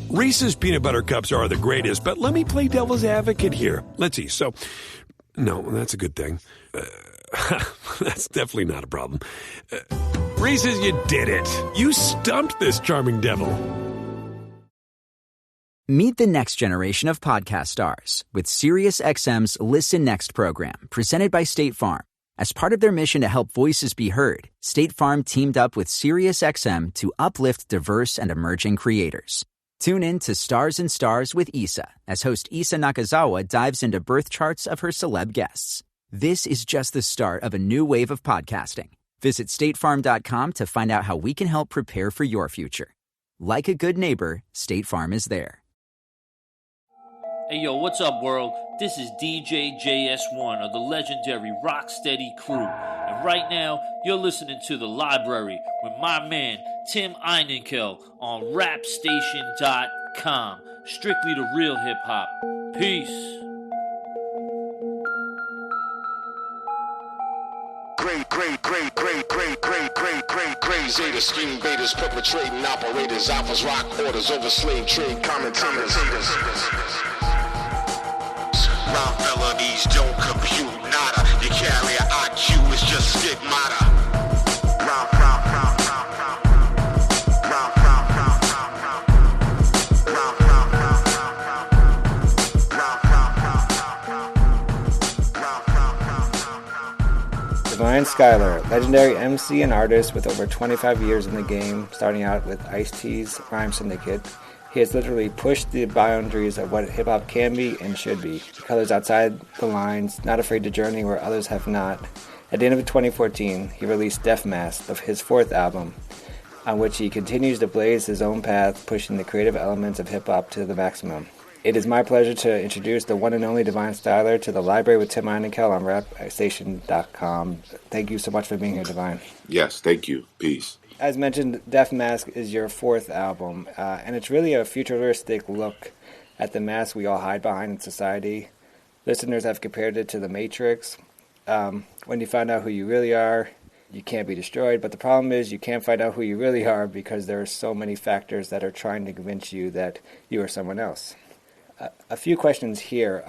Reese's peanut butter cups are the greatest, but let me play devil's advocate here. Let's see. So, no, that's a good thing. That's definitely not a problem. Reese's, you did it. You stumped this charming devil. Meet the next generation of podcast stars with SiriusXM's Listen Next program, presented by State Farm. As part of their mission to help voices be heard, State Farm teamed up with SiriusXM to uplift diverse and emerging creators. Tune in to Stars and Stars with Issa, as host Issa Nakazawa dives into birth charts of her celeb guests. This is just the start of a new wave of podcasting. Visit statefarm.com to find out how we can help prepare for your future. Like a good neighbor, State Farm is there. Hey yo, what's up world? This is DJ JS1 of the legendary Rocksteady crew. And right now, you're listening to The Library with my man, Tim Einenkel on rapstation.com. Strictly the real hip hop. Peace. Great Zeta, scheme betas, perpetrating operators, alphas, rock orders, over slave trade commentators. Rhyme felonies don't compute nada. You carry an IQ, it's just stigmata. Divine Skylar, legendary MC and artist with over 25 years in the game, starting out with Ice-T's Rhyme Syndicate. He has literally pushed the boundaries of what hip-hop can be and should be. He colors outside the lines, not afraid to journey where others have not. At the end of 2014, he released Death Mask, of his fourth album, on which he continues to blaze his own path, pushing the creative elements of hip-hop to the maximum. It is my pleasure to introduce the one and only Divine Styler to the Library with Tim Einenkel on rapstation.com. Thank you so much for being here, Divine. Yes, thank you. Peace. As mentioned, Death Mask is your fourth album, and it's really a futuristic look at the mask we all hide behind in society. Listeners have compared it to The Matrix. When you find out who you really are, you can't be destroyed, but the problem is you can't find out who you really are because there are so many factors that are trying to convince you that you are someone else. A few questions here.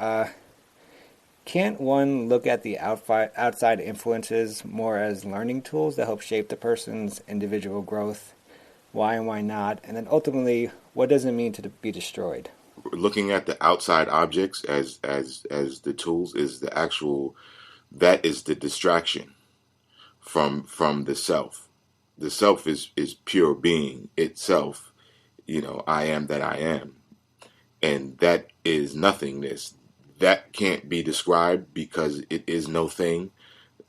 Can't one look at the outside influences more as learning tools that help shape the person's individual growth? Why and why not? And then ultimately, what does it mean to be destroyed? Looking at the outside objects as the tools is the actual, that is the distraction from the self. The self is pure being itself. I am that I am. And that is nothingness. That can't be described because it is no thing.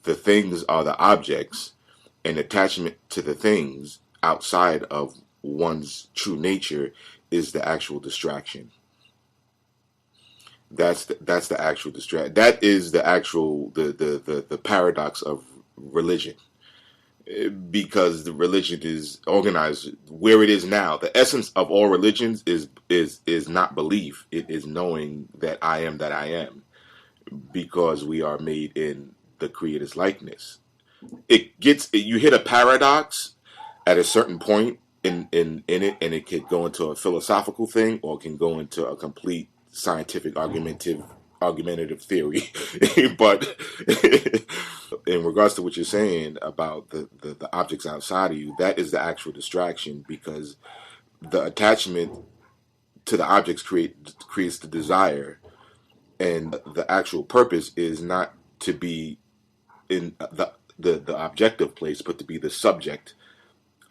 The things are the objects, and attachment to the things outside of one's true nature is the actual distraction. That's the actual distraction. That is the actual the paradox of religion. Because the religion is organized where it is now. The essence of all religions is not belief. It is knowing that I am, because we are made in the Creator's likeness. You hit a paradox at a certain point in it, and it could go into a philosophical thing, or it can go into a complete scientific argumentative theory. But in regards to what you're saying about the objects outside of you, that is the actual distraction, because the attachment to the objects creates the desire, and the actual purpose is not to be in the objective place, but to be the subject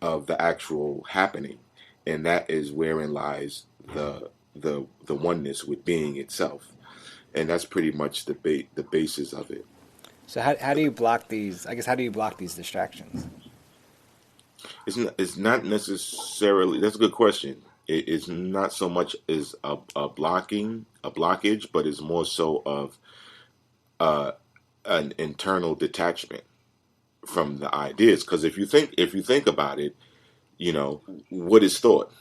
of the actual happening. And that is wherein lies the oneness with being itself. And that's pretty much the basis of it. So how do you block these? I guess how do you block these distractions? It's not necessarily. That's a good question. It's not so much as a blockage, but it's more so of an internal detachment from the ideas. Because if you think about it, what is thought?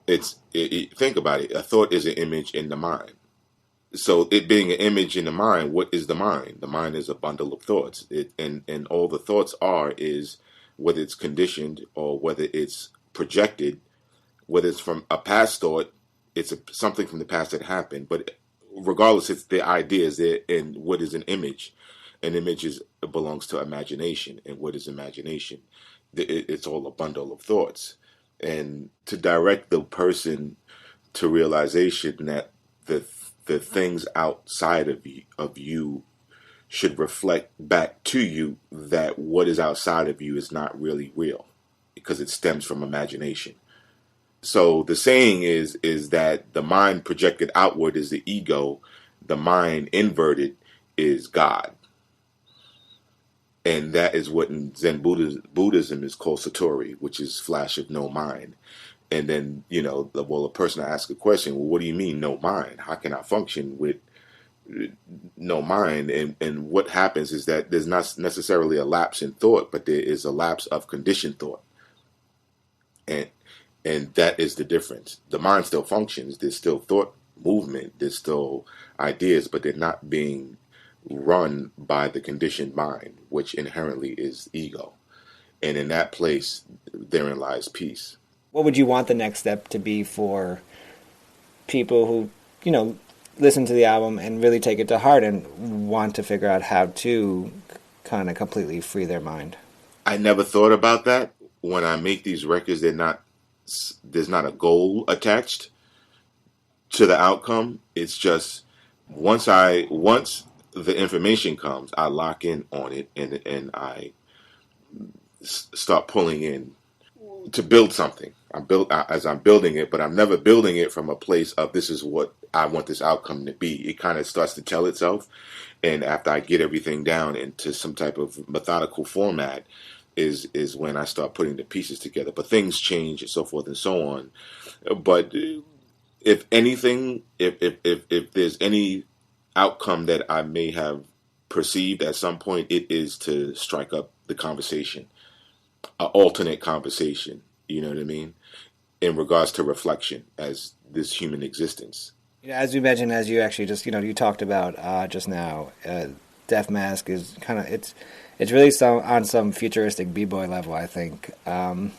Think about it. A thought is an image in the mind. So it being an image in the mind, what is the mind? The mind is a bundle of thoughts. And all the thoughts is, whether it's conditioned or whether it's projected, whether it's from a past thought, it's something from the past that happened. But regardless, it's the ideas there. And what is an image? An image belongs to imagination. And what is imagination? It's all a bundle of thoughts. And to direct the person to realization that the things outside of you should reflect back to you that what is outside of you is not really real, because it stems from imagination. So the saying is that the mind projected outward is the ego, the mind inverted is God. And that is what in Zen Buddhism is called Satori, which is flash of no mind. And then, a person will ask a question, well, what do you mean no mind? How can I function with no mind? And what happens is that there's not necessarily a lapse in thought, but there is a lapse of conditioned thought. And that is the difference. The mind still functions. There's still thought movement. There's still ideas, but they're not being run by the conditioned mind, which inherently is ego. And in that place, therein lies peace. What would you want the next step to be for people who, listen to the album and really take it to heart and want to figure out how to kind of completely free their mind? I never thought about that. When I make these records, there's not a goal attached to the outcome. It's just once the information comes, I lock in on it and I start pulling in to build something. As I'm building it, but I'm never building it from a place of this is what I want this outcome to be. It kind of starts to tell itself, and after I get everything down into some type of methodical format, is when I start putting the pieces together. But things change and so forth and so on. But if anything, if there's any outcome that I may have perceived at some point, it is to strike up the conversation, an alternate conversation. You know what I mean? In regards to reflection as this human existence. As you mentioned, as you actually just, you talked about just now, Death Mask is kind of, it's really on some futuristic b-boy level, I think. Are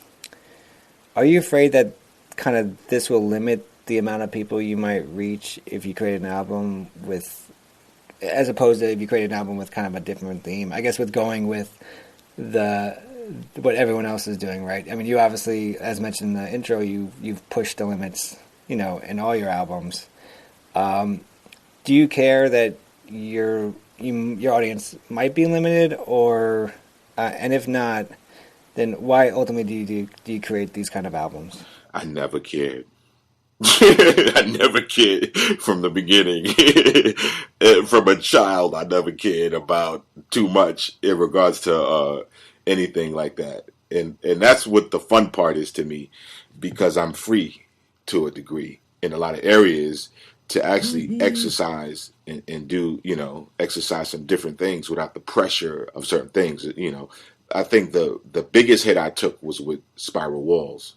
you afraid that kind of this will limit the amount of people you might reach if you create an album with, as opposed to if you create an album with kind of a different theme? I guess with going with what everyone else is doing, right? I mean, you obviously, as mentioned in the intro, you've pushed the limits, in all your albums. Do you care that your audience might be limited, or and if not, then why ultimately do you create these kind of albums? I never cared. I never cared from the beginning. From a child, I never cared about too much in regards to anything like that. And that's what the fun part is to me, because I'm free to a degree in a lot of areas to actually exercise and do, exercise some different things without the pressure of certain things. I think the biggest hit I took was with Spiral Walls.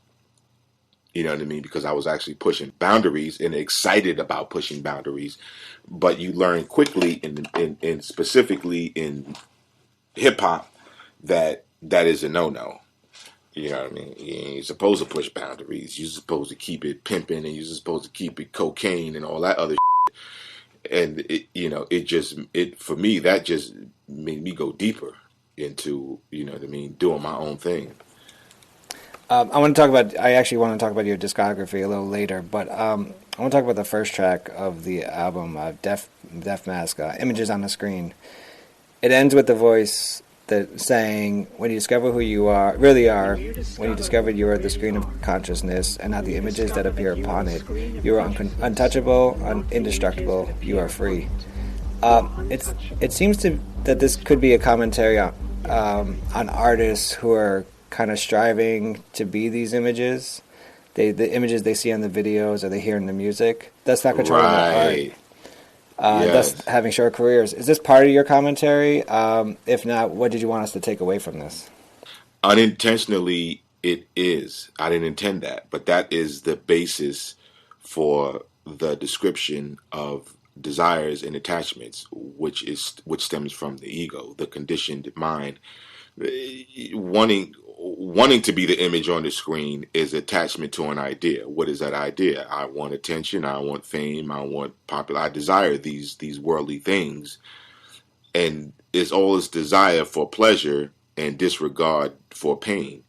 You know what I mean? Because I was actually pushing boundaries and excited about pushing boundaries. But you learn quickly, in specifically in hip hop, that is a no-no. You know what I mean? You ain't supposed to push boundaries. You're supposed to keep it pimping, and you're supposed to keep it cocaine and all that other shit. And it for me, that just made me go deeper into, doing my own thing. I actually want to talk about your discography a little later, but I want to talk about the first track of the album, Death Mask, Images on the Screen. It ends with the voice saying, when you discover who you really are, when you discover you are the screen of consciousness and not the images that appear upon it, you are untouchable, indestructible, you are free. It seems that this could be a commentary on artists who are kind of striving to be these images, the images they see on the videos or they hear in the music. That's not controlling their art. Yes. Thus having short careers. Is this part of your commentary? If not, what did you want us to take away from this? Unintentionally, it is. I didn't intend that, but that is the basis for the description of desires and attachments, which stems from the ego, the conditioned mind, wanting wanting to be the image on the screen is attachment to an idea. What is that idea? I want attention. I want fame. I want popular. I desire these worldly things, and it's all this desire for pleasure and disregard for pain.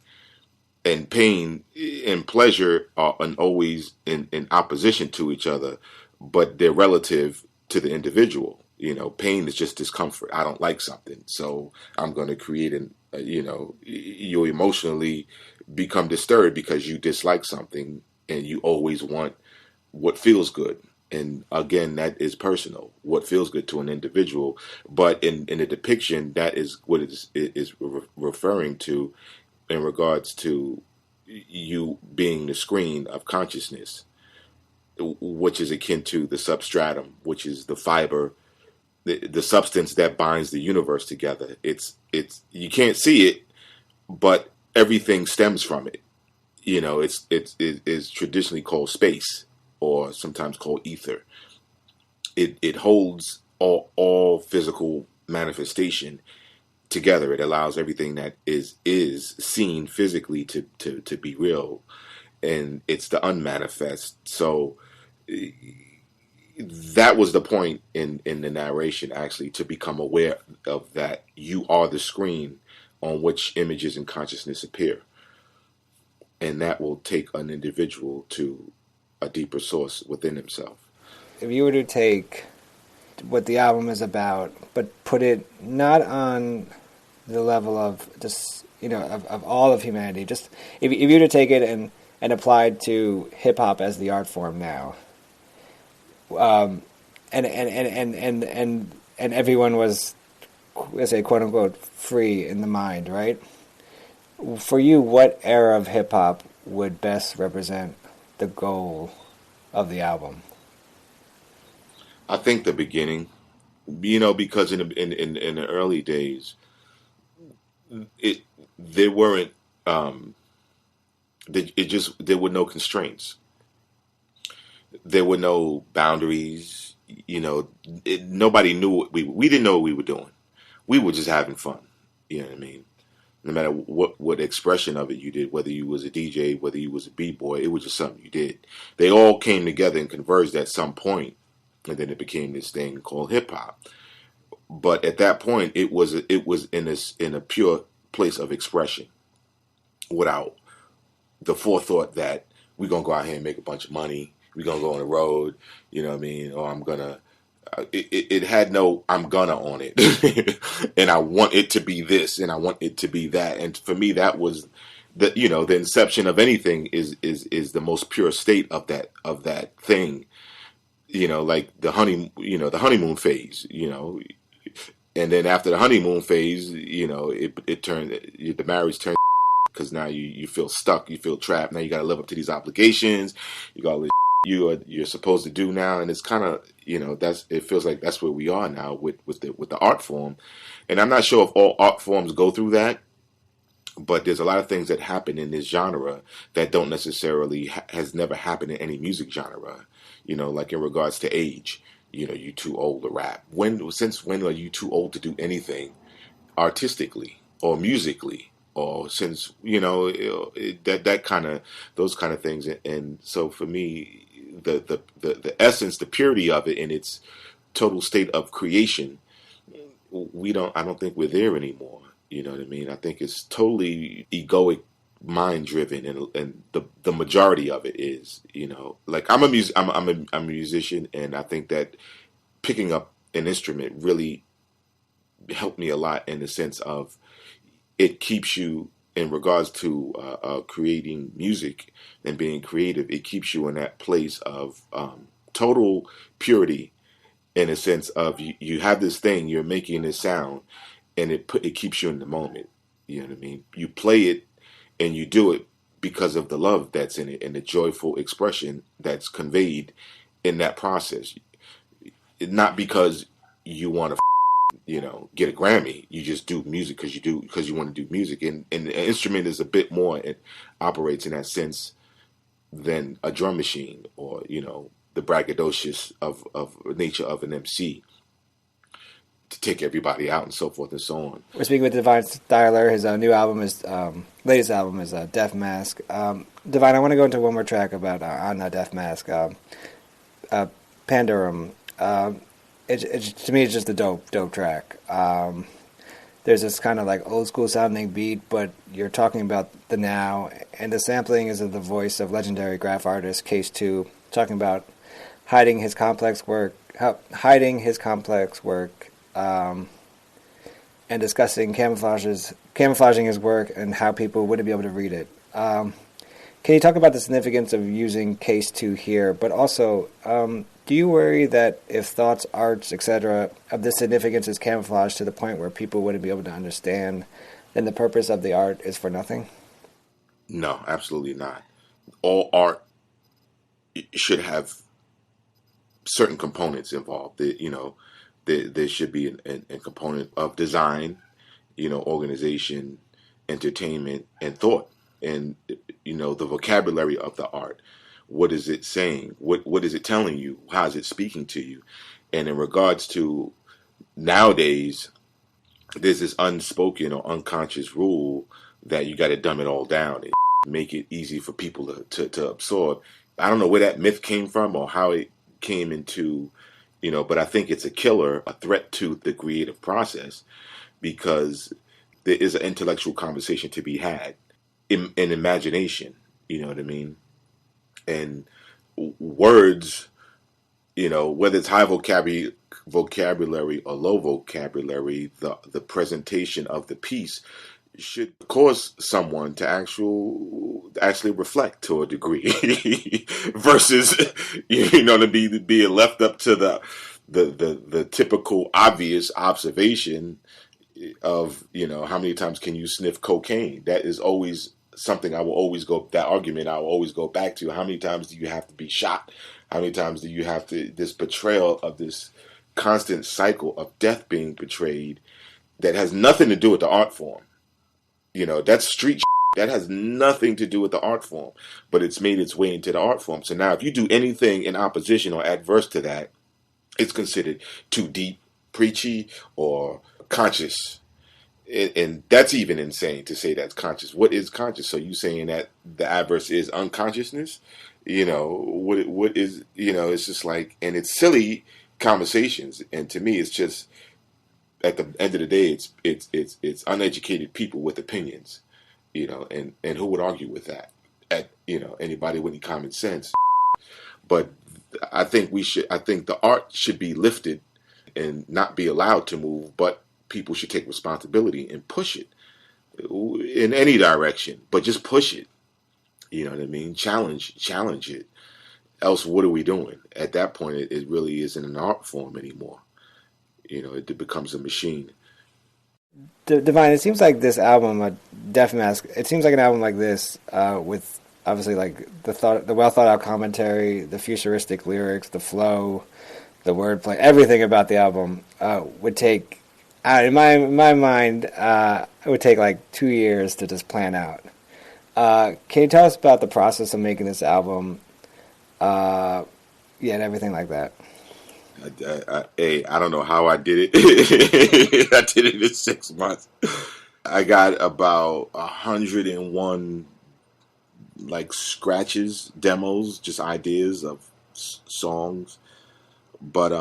And pain and pleasure are always in opposition to each other, but they're relative to the individual. Pain is just discomfort. I don't like something, so I'm going to create you emotionally become disturbed because you dislike something, and you always want what feels good. And again, that is personal, what feels good to an individual. But in the depiction, that is what it is referring to in regards to you being the screen of consciousness, which is akin to the substratum, which is the fiber, the substance that binds the universe together. It's you can't see it, but everything stems from it. It's traditionally called space, or sometimes called ether. It holds all physical manifestation together. It allows everything that is seen physically to be real, and it's the unmanifest. So that was the point in the narration, actually, to become aware of that you are the screen on which images and consciousness appear, and that will take an individual to a deeper source within himself. If you were to take what the album is about, but put it not on the level of just of all of humanity, just if you were to take it and apply it to hip hop as the art form now, and everyone was, let's say, quote unquote, free in the mind, right? For you, what era of hip hop would best represent the goal of the album? I think the beginning, because in the early days, there weren't there were no constraints. There were no boundaries. Nobody knew what we didn't know what we were doing. We were just having fun. You know what I mean? No matter what expression of it you did, whether you was a DJ, whether you was a b-boy, it was just something you did. They all came together and converged at some point, and then it became this thing called hip hop. But at that point, it was in a pure place of expression, without the forethought that we're gonna go out here and make a bunch of money. We're gonna go on the road, you know what I mean? Or I'm gonna. It had no "I'm gonna" on it, and I want it to be this, and I want it to be that. And for me, that was the inception of anything is the most pure state of that thing. Like the honeymoon phase. And then after the honeymoon phase, it turned, the marriage turned, because now you feel stuck, you feel trapped. Now you got to live up to these obligations. You got all this you're supposed to do now, and it's kind of it feels like that's where we are now with the art form. And I'm not sure if all art forms go through that, but there's a lot of things that happen in this genre that don't necessarily has never happened in any music genre. Like in regards to age. You too old to rap. Since when are you too old to do anything artistically or musically? Or since that kind of those kind of things. And so for me, the essence, the purity of it in its total state of creation, I don't think we're there anymore. You know what I mean? I think it's totally egoic, mind driven, and the majority of it is, like I'm a musician, and I think that picking up an instrument really helped me a lot in the sense of it keeps you, in regards to creating music and being creative, it keeps you in that place of total purity, in a sense of you have this thing, you're making this sound, and it keeps you in the moment. You know what I mean? You play it and you do it because of the love that's in it and the joyful expression that's conveyed in that process. Not because you want to get a Grammy. You just do music because you want to do music, and the instrument is a bit more, it operates in that sense than a drum machine, or the braggadocious of nature of an MC. to take everybody out and so forth and so on. We're speaking with Divine Styler. His new album is latest album is Death Mask. Divine, I want to go into one more track about on Death Mask. Pandorum. To me, it's just a dope track. There's this kind of like old school sounding beat, but you're talking about the now, and the sampling is of the voice of legendary graph artist Case 2, talking about hiding his complex work, and discussing camouflaging his work and how people wouldn't be able to read it. Can you talk about the significance of using Case 2 here, but also, do you worry that if thoughts, arts, etc., of this significance is camouflaged to the point where people wouldn't be able to understand, then the purpose of the art is for nothing? No, absolutely not. All art should have certain components involved. There should be a component of design, organization, entertainment, and thought. And, the vocabulary of the art. What is it saying? What is it telling you? How is it speaking to you? And in regards to nowadays, there's this unspoken or unconscious rule that you got to dumb it all down and make it easy for people to absorb. I don't know where that myth came from or how it came into, but I think it's a killer, a threat to the creative process, because there is an intellectual conversation to be had in imagination. You know what I mean? And words, whether it's high vocabulary or low vocabulary, the presentation of the piece should cause someone to actually reflect to a degree, versus to be left up to the typical obvious observation of how many times can you sniff cocaine. That is always something I will always go back to. How many times do you have to be shot? How many times do you have to, this portrayal of this constant cycle of death being portrayed that has nothing to do with the art form. That's street shit. That has nothing to do with the art form, but it's made its way into the art form. So now if you do anything in opposition or adverse to that, it's considered too deep, preachy, or conscious. And that's even insane to say that's conscious. What is conscious? So you saying that the adverse is unconsciousness? What is, it's just like, and it's silly conversations. And to me, it's just, at the end of the day, it's uneducated people with opinions, and who would argue with that? Anybody with any common sense. But I think the art should be lifted and not be allowed to move, but people should take responsibility and push it in any direction, but just push it. You know what I mean? Challenge it. Else, what are we doing? At that point, it really isn't an art form anymore. It becomes a machine. Divine, it seems like this album, Death Mask, it seems like an album like this, with obviously like the well thought out commentary, the futuristic lyrics, the flow, the wordplay, everything about the album would take, in my mind, it would take like 2 years to just plan out. Can you tell us about the process of making this album? And everything like that. I don't know how I did it. I did it in 6 months. I got about 101 like scratches, demos, just ideas of songs. But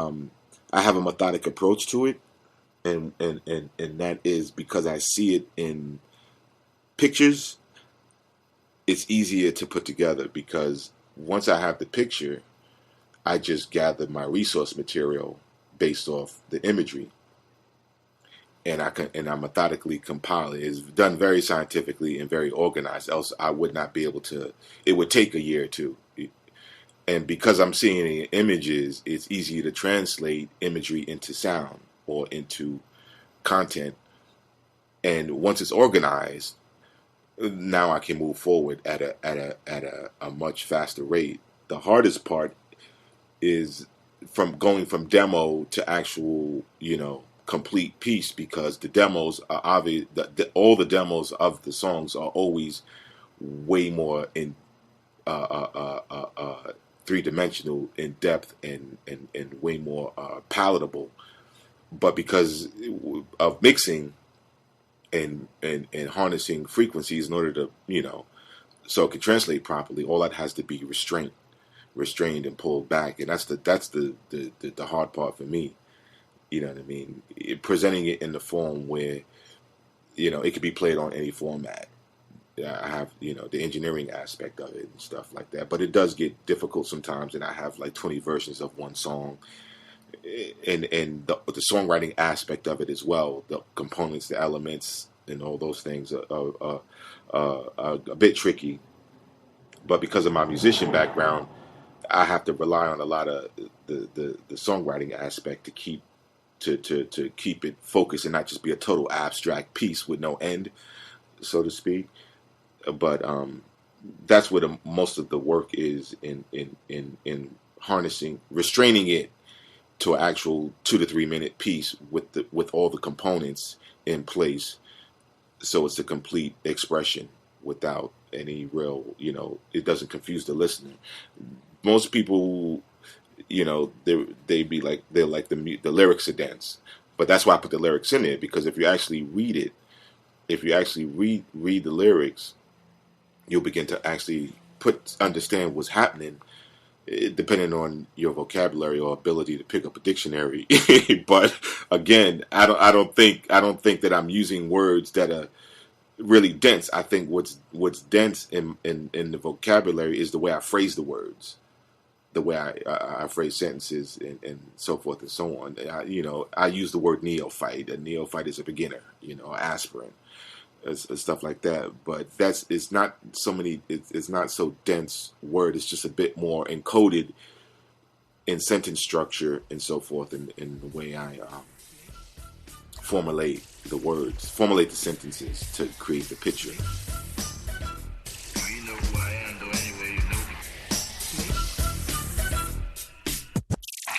I have a methodic approach to it, and that is because I see it in pictures. It's easier to put together because once I have the picture, I just gather my resource material based off the imagery, and I methodically compile it. It's done very scientifically and very organized. Else, I would not be able to. It would take a year or two, and because I'm seeing images, it's easier to translate imagery into sound or into content. And once it's organized, now I can move forward at a much faster rate. The hardest part is from going from demo to actual, complete piece, because the demos are obvious. All the demos of the songs are always way more in three-dimensional in depth and way more palatable but because of mixing and harnessing frequencies in order to, so it can translate properly, all that has to be restrained and pulled back, and that's the hard part for me. You know what I mean? Presenting it in the form where, it could be played on any format. I have, the engineering aspect of it and stuff like that. But it does get difficult sometimes, and I have like 20 versions of one song, and the songwriting aspect of it as well, the components, the elements, and all those things are a bit tricky. But because of my musician background, I have to rely on a lot of the songwriting aspect to keep it focused and not just be a total abstract piece with no end, so to speak. But that's where most of the work is in harnessing, restraining it to an actual 2 to 3 minute piece with all the components in place, so it's a complete expression without any real, it doesn't confuse the listener. Most people, they be like, they're like the lyrics are dense, but that's why I put the lyrics in there, because if you actually read it, if you actually read the lyrics, you'll begin to actually understand what's happening, depending on your vocabulary or ability to pick up a dictionary. But again, I don't think that I'm using words that are really dense. I think what's dense in the vocabulary is the way I phrase the words, the way I phrase sentences, and so forth and so on. I use the word neophyte. A neophyte is a beginner, aspirant, stuff like that. But it's not so dense word. It's just a bit more encoded in sentence structure and so forth, in the way I formulate the words, formulate the sentences to create the picture. You know who I am, though, anyway,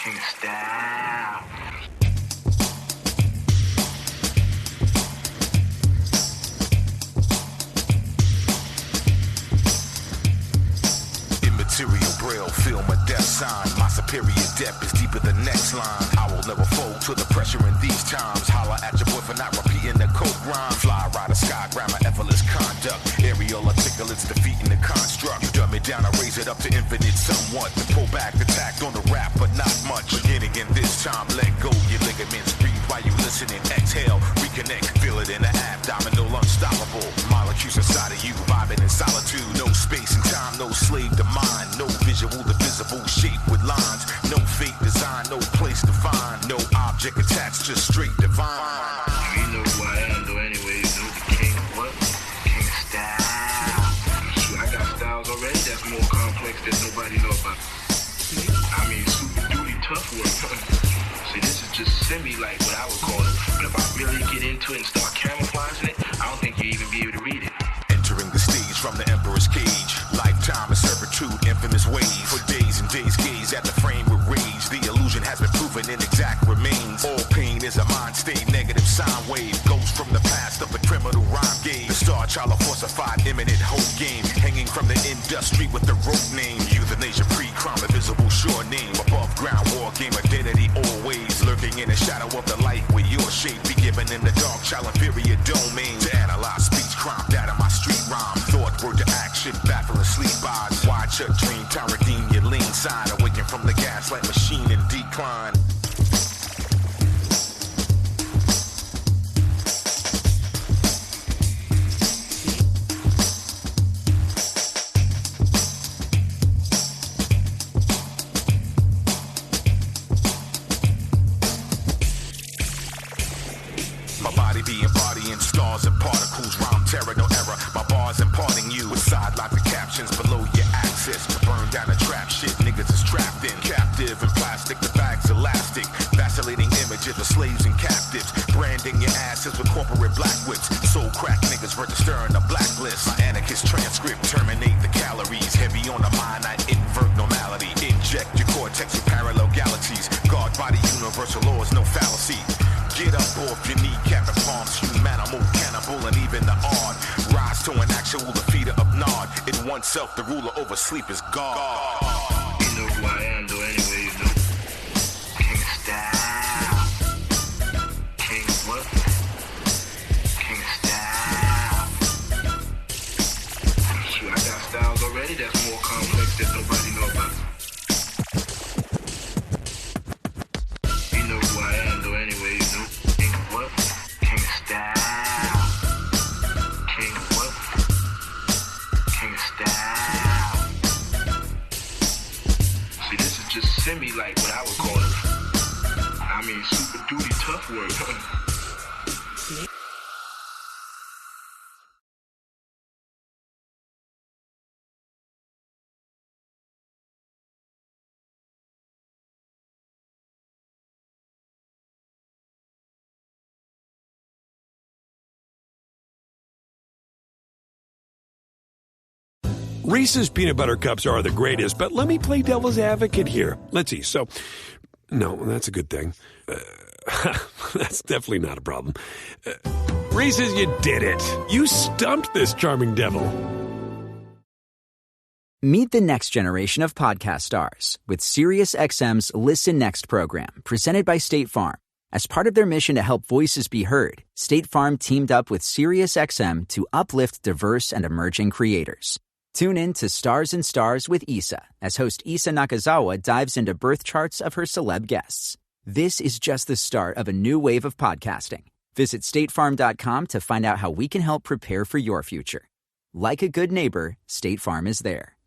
King Style. Immaterial braille, film a death sign. My superior depth is deeper than next line. I will never fold to the pressure in these times. Holla at your boy for not repeating the code rhyme. Fly rider, sky grammar, effortless conduct. Aerial articulates defeating the construct. You dumb it down, I raise it up to infinite somewhat. To pull back, attack on the rap, but not much. Beginning in this time, let go your ligaments. Breathe while you listening. Exhale, reconnect, feel it in the abdominal, unstoppable. Molecules inside of you, vibing in solitude. No space and time, no slave to mind. No visual, divisible shape with lines. No fake design, no place to find. No object attached, just straight divine. You know who I am, though, anyway, the king of what? King Style. Shoot, I got styles already that's more complex that nobody know about. I mean, super duty tough work. See, this is just semi-like what I would call it. But if I really get into it and start camouflaging it, I don't think you'll even be able to read it. Entering the stage from the emperor's cage. Lifetime of servitude, infamous ways. For days and days gaze at the frame with rage. The illusion has been proven inexact remains. All pain is a mind state, negative sine wave. Goes from the past of a criminal rhyme game. The star child of falsified imminent hope game. Hanging from the industry with the rope name. Euthanasia pre-crime, a visible sure name. Above ground war game, identity always. Lurking in the shadow of the light where your shape be given in the dark child inferior domain. To analyze speech, crime, data, my street rhyme. Thought, word to action, baffling sleep eyes. Wide shut dream, time redeem your lean side. Awaken from the gaslight machine in decline. My body be embodying stars and particles. Rhyme terror, no error. My bars imparting you with side like the captions below your access. To burn down a trap shit, niggas is trapped in. Captive in plastic, the bag's elastic. Vacillating images of slaves and captives. Branding your asses with corporate black whips. Soul crack niggas registering a blacklist. My anarchist transcript terminate the calories. Heavy on the mind, I invert normality. Inject your cortex with parallel galaxies. God body universal laws, no fallacy. Get up off your kneecap and palms, humanimal, cannibal, and even the odd. Rise to an actual defeater of Nod. In oneself, the ruler over sleep is God. You know who I am, though, anyway, King Style. just semi like what I would call it. I mean, super duty tough work. Reese's peanut butter cups are the greatest, but let me play devil's advocate here. Let's see. So, no, that's a good thing. That's definitely not a problem. Reese's, you did it. You stumped this charming devil. Meet the next generation of podcast stars with SiriusXM's Listen Next program, presented by State Farm. As part of their mission to help voices be heard, State Farm teamed up with SiriusXM to uplift diverse and emerging creators. Tune in to Stars and Stars with Issa, as host Issa Nakazawa dives into birth charts of her celeb guests. This is just the start of a new wave of podcasting. Visit statefarm.com to find out how we can help prepare for your future. Like a good neighbor, State Farm is there.